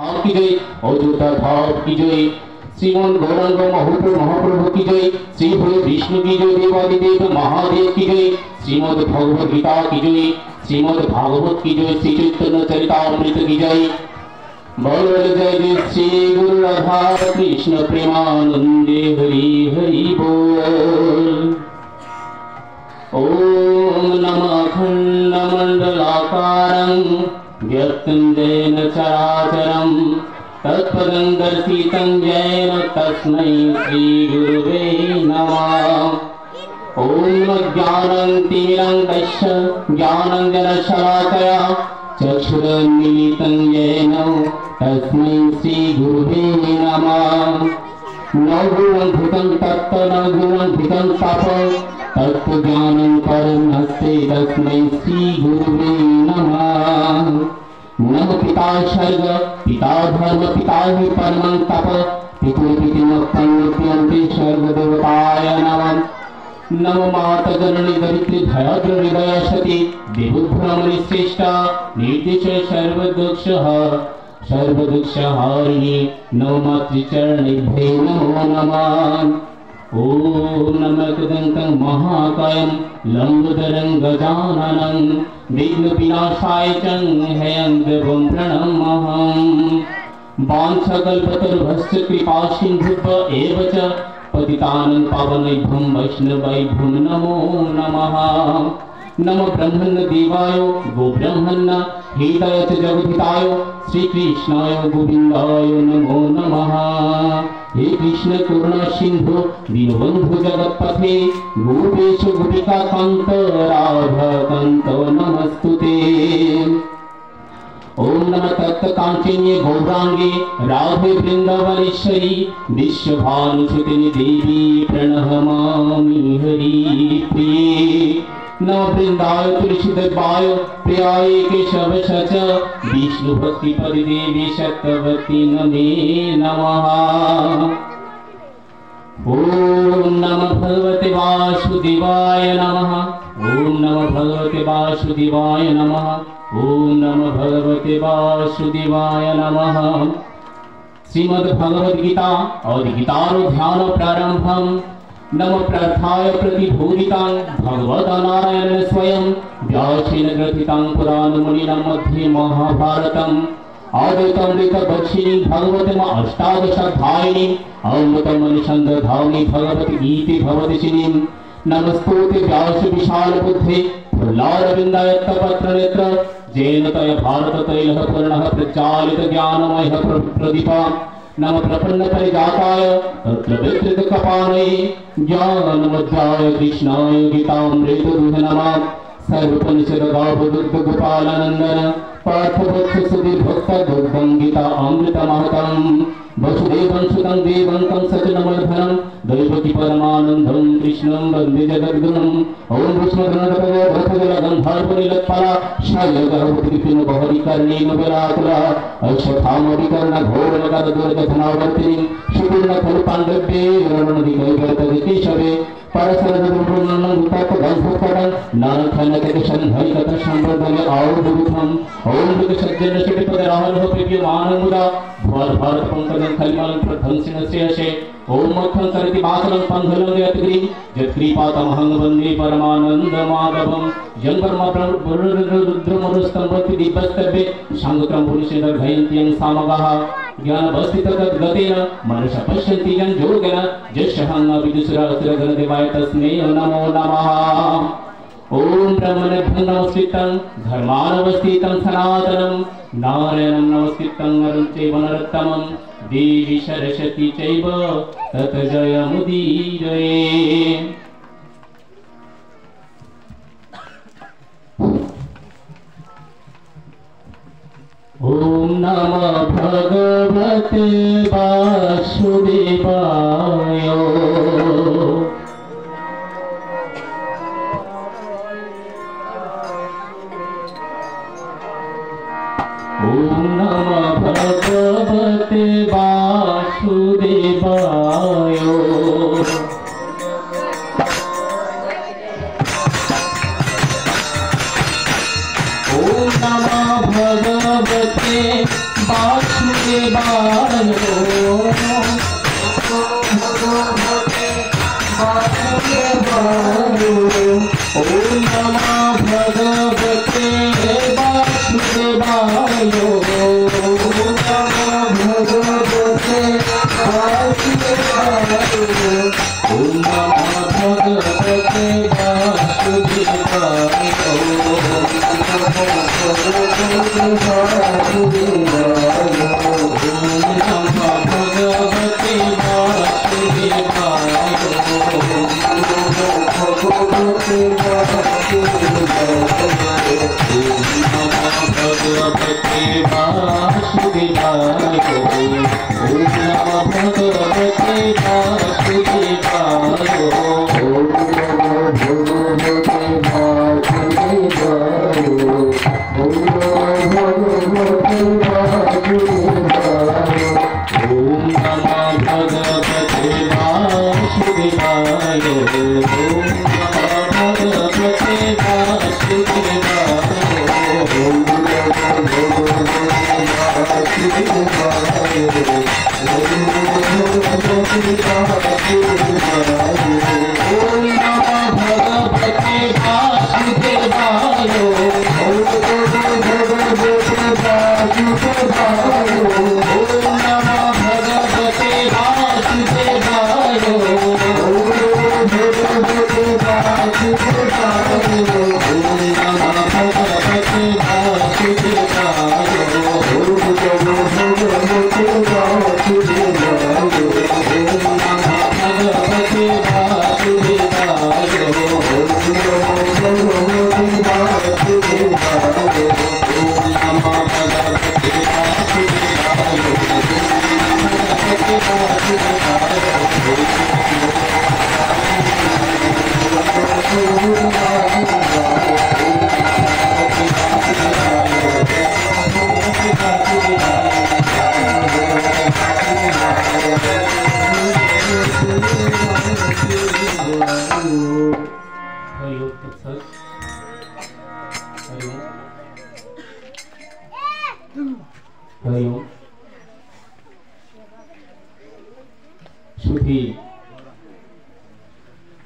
की जय, अयोध्या भाव की जय, श्रीमन गौरांग महाप्रभु की जय, श्री भोले विष्णु की जय, देवादिदेव महादेव की जय, श्रीमद् भगवद गीता की जय, श्रीमद् भागवत की जय, श्री चैतन्य चरितामृत की जय। बोल जय जय श्री गुरु राधा कृष्ण प्रेमानंदे हरि हरि बोल। ओम नमः अखंडमंडलाकारं व्यक्तं येन चराचरं तत्पदं दर्शितं येन तस्मै श्रीगुरुवे नमः। ओम ज्ञानतिमिरन्धस्य ज्ञानाञ्जनशलाकया चक्षुरुन्मीलितं येन तस्मै श्रीगुरुवे नमः। न गुणं भूतं तत्त्व न गुणं भूतं तप तत्त्वज्ञानं परमहस्ते तस्मै श्रीगुरुवे नमः। नमः पिता स्वर्ग पिता धर्म पिता हि परमं तप पितृपितृमत्तन्ते स्वर्गदेवताय नमः। नमो माता जननी दरिद्री दयाद्र हृदय सती देवोत्तमनि श्रेष्ठा निर्देश सर्वदुःखहारिणी नमो मातृचरणेभ्यो नमो नमः। ओम नमः कदन्तं महाकायं लंबोदरं गजाननं विघ्नविनाशाय चं ह्यंगं प्रणमामहम्। वाञ्छाकल्पतरुभ्यश्च कृपासिन्धुभ्य एव च पतितानं पावनेभ्यो वैष्णवेभ्यो नमो नमः। नमो ब्रह्मण्य देवाय गोब्रह्मण्य हृदय च जगद्धिताय श्रीकृष्णाय गोविन्दाय नमो नमः। हे कृष्ण करुणा सिन्धु दीनबन्धु जगत्पथे गोपेश गोपिका कान्त राधा कान्त नमस्तुते। ओम नमः तप्तकाञ्चन्ये गौरांगे राधे वृन्दावनेश्वरी विश्वभानुसुते देवी प्रणमामि हरिप्रिये। नमो वृन्दाय तुलसीदेवाय प्रियाय केशव सच विष्णुभक्तिपदे देवी सत्यवती नमे नमः। ओम नमः भगवते वासुदेवाय नमः। ओम नमः भगवते वासुदेवाय नमः। ओम नमः भगवते वासुदेवाय नमः। श्रीमद् भगवद गीता और गीतारो ध्यान प्रारंभम। नमो प्रार्थाय प्रतिभूतितां भगवता नारायण स्वयं व्यासेन ग्रथितां पुराणमुनिनां मध्ये महाभारतम् आद्यतमृत बक्षिणी भगवतीम् अष्टादशाध्यायिनीं अमृतमनुसन्धायिनी भगवती गीते भवदशिनीं नमस्तुते व्यास विशाल बुद्धे प्रह्लादविन्दायत्तपत्र नेत्र जेन तय भारत तैलः पूर्णः प्रज्वालित ज्ञानमयः प्रदीपा नम प्रपन्न परिजाताय तत्र कपालये ज्ञानमध्याय कृष्णाय गीतामृत दुहे नमः। सर्वोपनिषद गावदुग्ध गोपालानंदन पार्थवत्स सुधीर भक्त दुग्धं गीता अमृत महतम् वसुदेवं सुतं देवं तं सचनमर्धनं दैवकी परमानन्दं कृष्णं वन्दे जगद्गुरुम्। ओम विष्णुगणपतये भक्तजलगन्धर्वनिलत्पला शैलगर्भकृतिं बहरिकर्णेन विराकुला अश्वत्थामविकर्ण घोरमकरदुर्गधनावर्तिनीं सुपूर्णफलपाण्डव्ये रणनदिकैकतकेशवे परसरदुर्गुणनं तत्गन्धोत्कटं नानखनकशन्धैकतशम्बर्धने आयुर्भुविधम्। ओम विकसज्जन षट्पदराहलः प्रियमानमुदा भारत पंकजं खलिमालं प्रध्वंसिन श्रेयसे। ओम मखं करति मातरं पंधलं यत्ग्रीं यत्कृपातमहं वन्दे परमानन्द माधवम्। यं रुद्रमरुस्तम्भति दिव्यस्तभ्ये शाङ्गक्रं पुरुषेण घयन्त्यं सामगाः ज्ञानवस्थितगतेन मनसा पश्यन्ति यं योगेन यशहं विदुषुरासुरगणदेवाय तस्मै नमो नमः। ओम ब्रह्मणे नमस्कृतं धर्मानवस्थितं सनातनं नारायणं नमस्कृतं नरं चैव नरोत्तमं देवी सरस्वती चैव तत् जयमुदीरये। ओम नमः भगवते वासुदेवाय। ओम नमः भगवते वासुदेवाय। ओम नमः भगवते वासुदेवाय।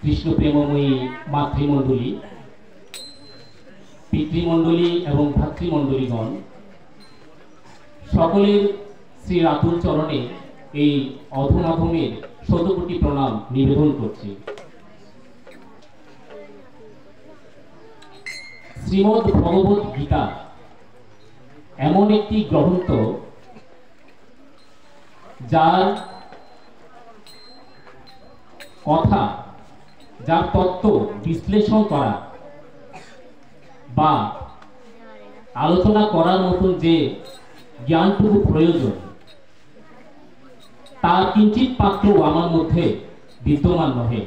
कृष्ण प्रेममयी मातृमंडली पितृमंडली एवं भातृमंडलीगण सकलेर श्री रातुल चरणे এই অধমাধমের শতকোটি প্রণাম নিবেদন করছি। শ্রীমদ্ ভগবত গীতা এমন একটি গ্রন্থ যার কথা যার তত্ত্ব বিশ্লেষণ করা বা আলোচনা করার মতন যে জ্ঞানটুকু প্রয়োজন তার কিঞ্চিত পাত্র আমার মধ্যে বিদ্যমান নহে।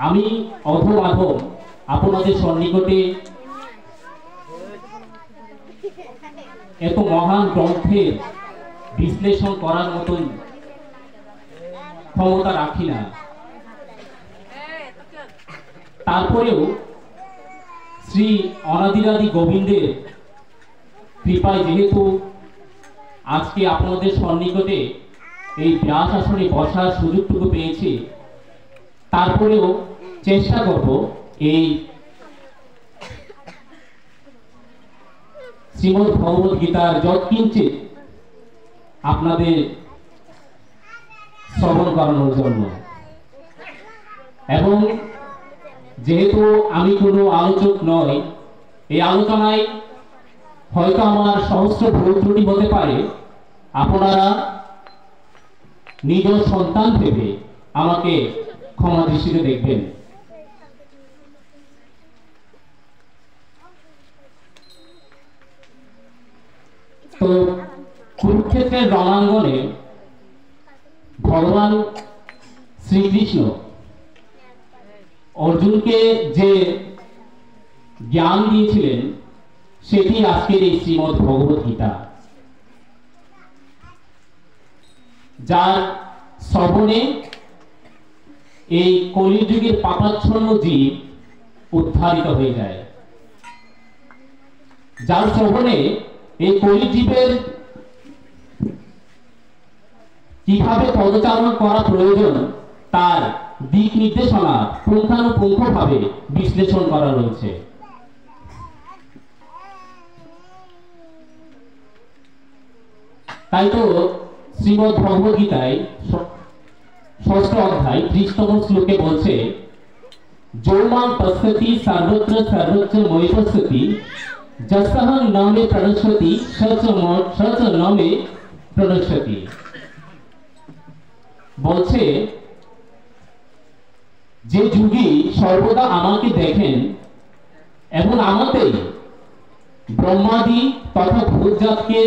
আমি অধমাধম আপনাদের সন্নিকটে এত মহান গ্রন্থের বিশ্লেষণ করার মতন ক্ষমতা রাখি না। তারপরেও শ্রী অনাদিরাদি গোবিন্দের কৃপায় যেহেতু আজকে আপনাদের সন্নিকটে এই ব্যাস আসনে বসার সুযোগটুকু পেয়েছি, তারপরেও চেষ্টা করব এই শ্রীমদ্ ভগবত গীতার যৎকিঞ্চিত আপনাদের শ্রবণ করানোর জন্য। এবং যেহেতু আমি কোনো আলোচক নই, এই আলোচনায় হয়তো আমার সহস্র ভুল ত্রুটি হতে পারে। আপনারা নিজ সন্তান ভেবে আমাকে ক্ষমা দৃষ্টিতে দেখবেন। তো কুরুক্ষেত্রের রণাঙ্গনে ভগবান শ্রীকৃষ্ণ অর্জুনকে যে জ্ঞান দিয়েছিলেন সেটি আজকের এই শ্রীমদ্ ভগবত গীতা, যার শ্রবণে এই কলিযুগের পাপাচ্ছন্ন জীব উদ্ধারিত হয়ে যায়, যার শ্রবণে এই কলিজীবের কিভাবে পদচারণ করা প্রয়োজন তার দিক নির্দেশনা পুঙ্খানুপুঙ্খভাবে বিশ্লেষণ করা রয়েছে। তাই তো শ্রীমদ্ ভগবদ গীতায় 6ষ্ঠ অধ্যায় 30তম শ্লোকে বলছে, যৌমাং পশ্যতি সর্বত্র সর্বত্র ময়ি পশ্যতি যসহ ন মে প্রণশ্যতি সচ ন মে প্রণশ্যতি। বলছে যে যোগী সর্বদা আমাকে দেখেন এবং আমাতেই ব্রহ্মাদি তথা ভূতজাতকে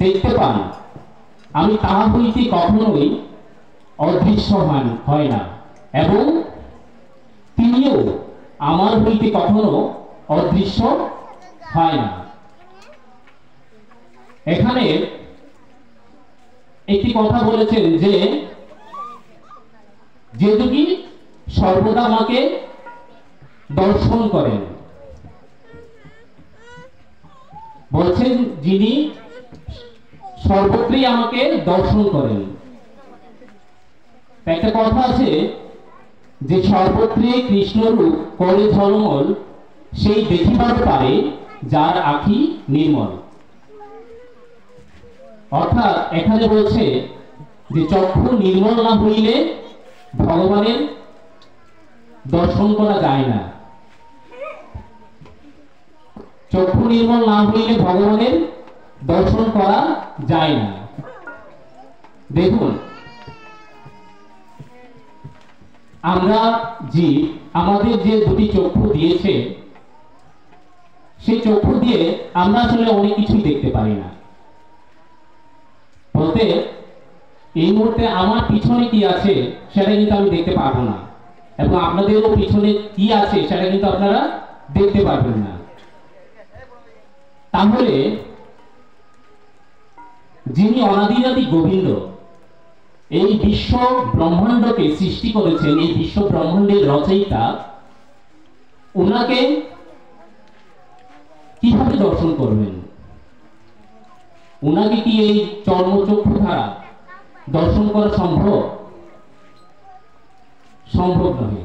দেখতে পান, আমি তাহা হইতে কখনোই অদৃশ্য হয় না এবং তিনিও আমার হইতে কখনো অদৃশ্য হয় না। এখানে একটি কথা বলেছেন যে যে যোগী সর্বদা আমাকে দর্শন করেন, বলছেন যিনি সর্বত্রই আমাকে দর্শন করেন। একটা কথা আছে যে সর্বত্রে কৃষ্ণরূপ করে ঝলমল, সেই দেখিবার পারে যার আখি নির্মল। অর্থাৎ এখানে বলছে যে চক্ষু নির্মল না হইলে ভগবানের দর্শন করা যায় না, চক্ষু নির্মল না হইলে ভগবানের দর্শন করা যায় না। দেখুন, আমরা জীব আমাদের যে দুটি চক্ষু দিয়েছে, সেই চক্ষু দিয়ে আমরা আসলে অনেক কিছুই দেখতে পারি না। বলতে এই মুহূর্তে আমার পিছনে কি আছে সেটা কিন্তু আমি দেখতে পারবো না, এবং আপনাদেরও পিছনে কি আছে সেটা কিন্তু আপনারা দেখতে পারবেন না। তাহলে যিনি অনাদিরাদি গোবিন্দ এই বিশ্ব ব্রহ্মাণ্ডকে সৃষ্টি করেছেন, এই বিশ্ব ব্রহ্মাণ্ডের রচয়িতা, ওনাকে কিভাবে দর্শন করবেন? ওনাকে কি এই চর্মচক্ষু দ্বারা দর্শন করা সম্ভব? সম্ভব নয়।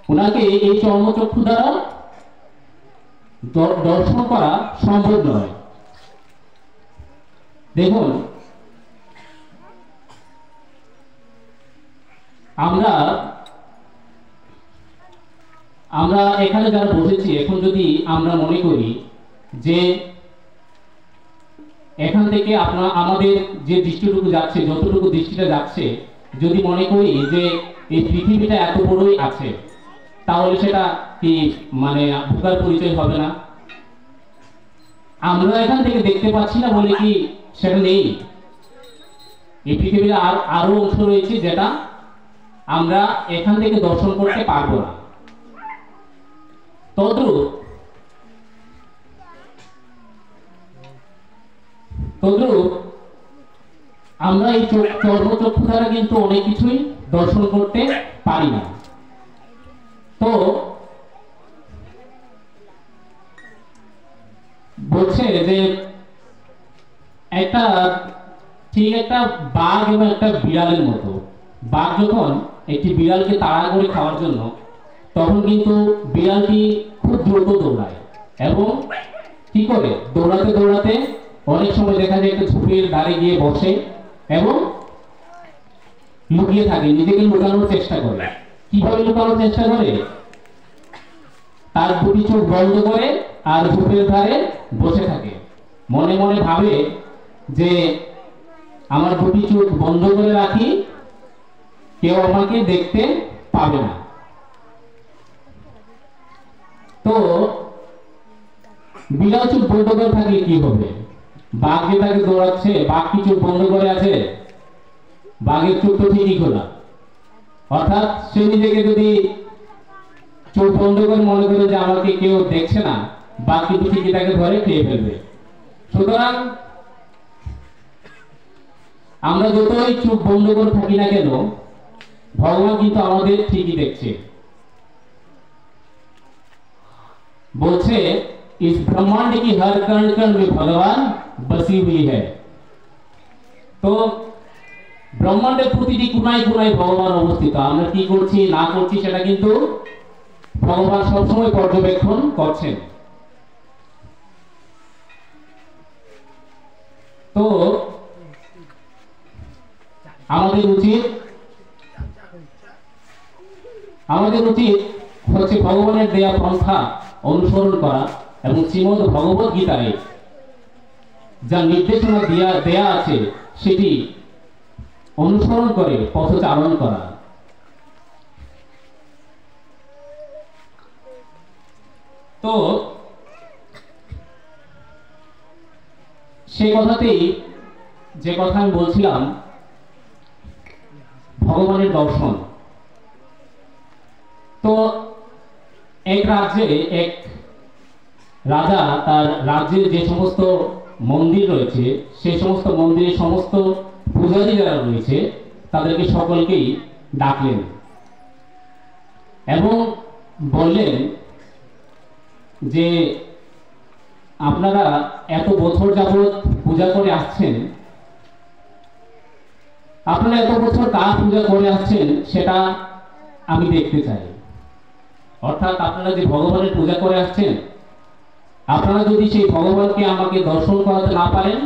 ওনাকে এই চর্মচক্ষু দ্বারা দর্শন করা সম্ভব নয়। দেখুন, আমরা এখানে যারা বসেছি, এখন যদি আমরা মনে করি যে এখান থেকে আমাদের যে দৃষ্টিটুকু যাচ্ছে, যতটুকু দৃষ্টিটা যাচ্ছে, যদি মনে করি যে এই পৃথিবীটা এত বড়ই আছে, তাহলে সেটা কি মানে ভোগার পরিচয় হবে না? আমরা এখান থেকে দেখতে পাচ্ছি না বলে কি সেটা নেই? এই পৃথিবীর আরো অংশ রয়েছে যেটা আমরা এখান থেকে দর্শন করতে পারবো না। তদ্রূপ আমরা এই চর্মচক্ষু দ্বারা কিন্তু অনেক কিছুই দর্শন করতে পারি না। তো বলছে যে একটা বাঘ এবং একটা বিড়ালের মতো। বাঘ যখন একটি বিড়ালকে তাড়া করে খাওয়ার জন্য, তখন কিন্তু বিড়ালটি খুব দ্রুত দৌড়ায় এবং কি করে দৌড়াতে দৌড়াতে অনেক সময় দেখা যায় একটা ঝুপড়ির ধারে গিয়ে বসে এবং লুকিয়ে থাকে, নিজেকে লুকানোর চেষ্টা করে। কিভাবে লুকানোর চেষ্টা করে? তার দুটি চোখ বন্ধ করে আর ঝুপড়ির ধারে বসে থাকে, মনে মনে ভাবে যে আমার দুটি চোখ বন্ধ করে রাখি, কেউ আমাকে দেখতে পাবে না। তো বিড়াল চোখ বন্ধ করে থাকলে কি হবে? বাঘ যে তাকে দৌড়াচ্ছে, বাঘ কি চোখ বন্ধ করে আছে? বাঘের চোখ তো ঠিকই খোলা। অর্থাৎ সে নিজেকে যদি চোখ বন্ধ করে মনে করে যে আমাকে কেউ দেখছে না, বাঘ কিন্তু ঠিকই তাকে ধরে খেয়ে ফেলবে। সুতরাং আমরা যতই চোখ বন্ধ করে থাকি না কেন, ভগবান কিন্তু আমাদের ঠিকই দেখছে। বলছে इस ब्रह्मांड की हर कण कण में भगवान बसी हुई है। तो ব্রহ্মাণ্ডের প্রতিটি কোণায় কোণায় ভগবান অবস্থিত। আমরা কি করছি না করছি সেটা কিন্তু ভগবান সবসময় পর্যবেক্ষণ করছেন। তো আমাদের উচিত হচ্ছে ভগবানের দেয়া পন্থা অনুসরণ করা এবং শ্রীমদ্ ভগবত গীতায় যা নির্দেশনা দেয়া আছে সেটি অনুসরণ করে পথচারণ করা। তো সে কথাতেই যে কথা আমি বলছিলাম ভগবানের দর্শন। তো এক রাজ্যে এক রাজা তার রাজ্যের যে সমস্ত মন্দির রয়েছে সেই সমস্ত মন্দিরের সমস্ত পূজারী যারা রয়েছে তাদেরকে সকলকেই ডাকলেন এবং বললেন যে আপনারা এত বছর যাবৎ পূজা করে আসছেন, আপনারা এত বছর কার পূজা করে আসছেন সেটা আমি দেখতে চাই। অর্থাৎ আপনারা যে ভগবানের পূজা করে আসছেন, আপনারা যদি সেই ভগবানকে আমাকে দর্শন করাতে না পারেন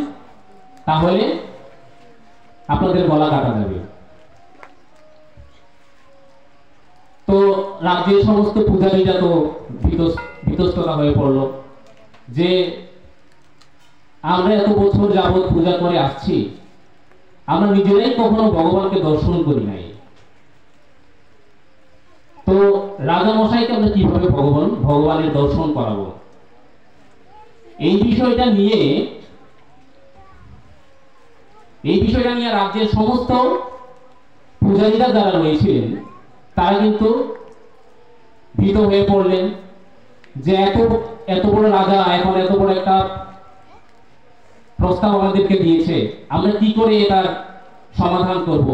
তাহলে আপনাদের গলা কাটা যাবে। তো রাজ্যের সমস্ত পূজারীরা তো বিতস্ততা হয়ে পড়ল যে আমরা এত বছর যাবৎ পূজা করে আসছি, আমরা নিজেরাই কখনো ভগবানকে দর্শন করি নাই। তো রাজা মশাইকে আমরা কিভাবে ভগবানের দর্শন করাবো? এই বিষয়টা নিয়ে রাজ্যের সমস্ত পূজারীরা যারা রয়েছিলেন তারা কিন্তু ভীত হয়ে পড়লেন যে এত বড় রাজা এখন এত বড় একটা প্রস্তাব আমাদেরকে দিয়েছে, আমরা কি করে এটার সমাধান করব?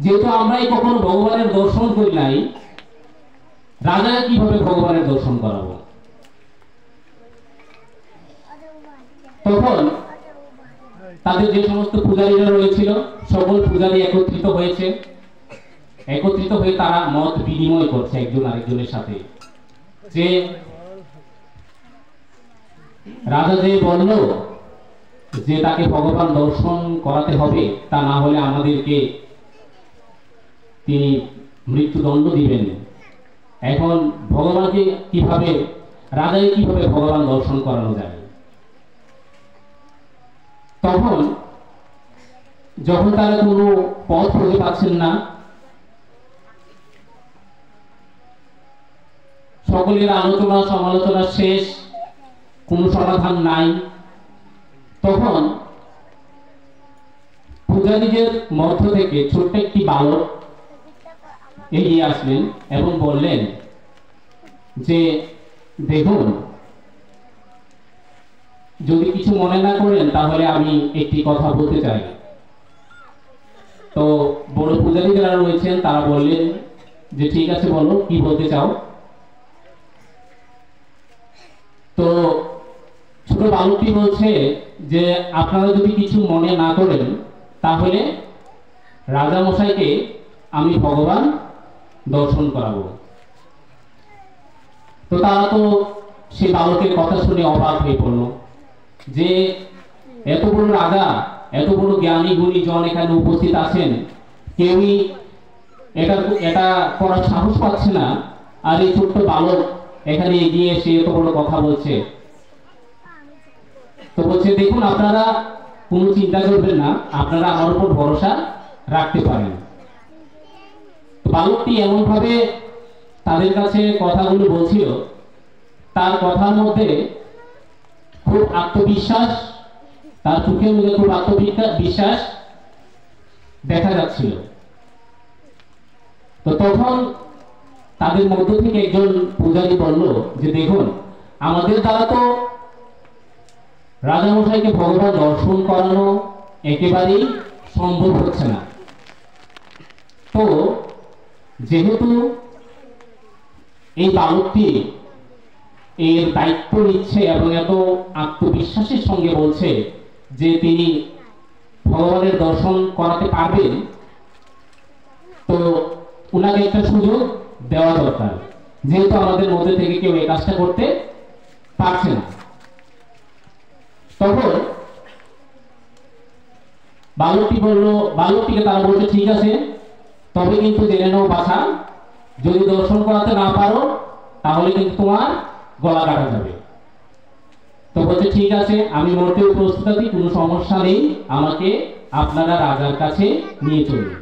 যেহেতু আমরাই কখনো ভগবানের দর্শন করি নাই, রাজা কিভাবে ভগবানের দর্শন করাবো? তখন তাদের যে সমস্ত পূজারীরা রয়েছিল সকল পূজারী একত্রিত হয়ে তারা মত বিনিময় করছে একজন আরেকজনের সাথে যে রাজা যে বলল যে তাকে ভগবান দর্শন করাতে হবে, তা না হলে আমাদেরকে তিনি মৃত্যুদণ্ড দিবেন। এখন ভগবানকে রাজাকে কিভাবে ভগবান দর্শন করানো যায়? তখন যখন তারা কোনো পথ খুঁজে পাচ্ছেন না, সকলের আলোচনা সমালোচনা শেষ, কোনো সমাধান নাই, তখন পূজারীদের মধ্য থেকে ছোট্ট একটি বালক এগিয়ে আসলেন এবং বললেন যে দেখুন, যদি কিছু মনে না করেন তাহলে আমি একটি কথা বলতে চাই। তো বড় পূজারী যারা রয়েছেন তারা বললেন যে ঠিক আছে, বলো কি বলতে চাও। তো ছোট বালকটি বলছে যে আপনারা যদি কিছু মনে না করেন তাহলে রাজা মশাইকে আমি ভগবান দর্শন করাবো। তো তারা তো সেই বালকের কথা শুনে অবাক হয়ে পড়ল যে এত বড় রাজা, এত বড় জ্ঞানী গুণী জন এখানে উপস্থিত আছেন, কেউই এটা করার সাহস পাচ্ছে না, আর এই ছোট্ট বালক এখানে এগিয়ে এসে এত বড় কথা বলছে। তো বলছে দেখুন, আপনারা কোনো চিন্তা করবেন না, আপনারা আমার উপর ভরসা রাখতে পারেন। তো বালকটি এমন ভাবে তাদের কাছে কথাগুলো বলছিল, তার কথার মধ্যে খুব আত্মবিশ্বাস, তার চোখের মধ্যে খুব আত্মবিশ্বাস দেখা যাচ্ছিল। তো তখন তাদের মধ্য থেকে একজন পূজারী বলল যে দেখুন, আমাদের দ্বারা তো রাজামশাইকে ভগবান দর্শন করানো একেবারেই সম্ভব হচ্ছে না। তো যেহেতু এই বালকটি এর দায়িত্ব নিচ্ছে এবং এত আত্মবিশ্বাসের সঙ্গে বলছে যে তিনি ভগবানের দর্শন করাতে পারবেন, তো উনাকে একটা সুযোগ দেওয়া দরকার, যেহেতু আমাদের মধ্যে থেকে কেউ এই কাজটা করতে পারছে না। তখন বালকটিকে তারা বলছে ঠিক আছে, তবে কিন্তু জেনে নাও বাছা, যদি দর্শন করাতে না পারো তাহলে কিন্তু তোমার গলা কাটা যাবে। তো বলছে ঠিক আছে, আমি মরতেও প্রস্তুত আছি, কোনো সমস্যা নেই, আমাকে আপনারা রাজার কাছে নিয়ে চলুন।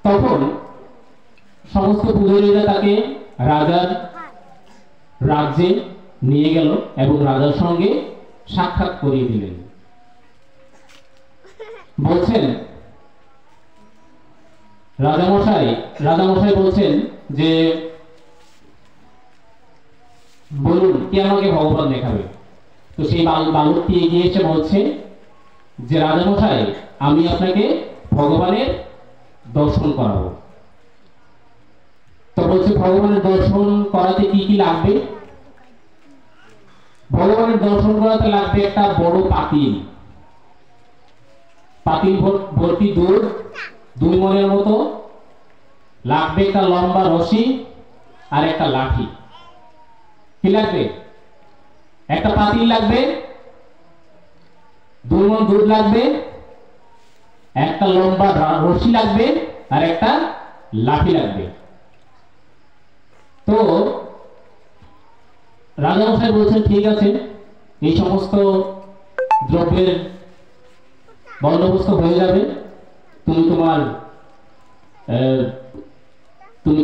তখন সমস্ত পূজারীরা তাকে রাজার রাজ্যে নিয়ে গেল এবং রাজার সঙ্গে সাক্ষাৎ করিয়ে দিলেন। বলছেন রাজামশাই বলছেন যে বলুন কে আমাকে ভগবান দেখাবে। তো সেই বালকটি এগিয়ে এসে বলছে যে রাজামশাই, আমি আপনাকে ভগবানের দর্শন করাবো। তো বলছে ভগবানের দর্শন করাতে কি কি লাগবে? ভগবানের দর্শন করাতে লাগবে একটা বড় পাতিল ভর্তি দুধ 2 মণের মতো, লাগবে একটা লম্বা রশি আর একটা লাঠি। কি লাগবে? একটা পাতিল লাগবে, 2 মণ দুধ লাগবে, একটা লম্বা রশি লাগবে আর একটা লাঠি লাগবে। তো রাজামশাই বলছেন ঠিক আছে, এই সমস্ত দ্রব্যের বন্দোবস্ত হয়ে যাবে, তুমি তোমার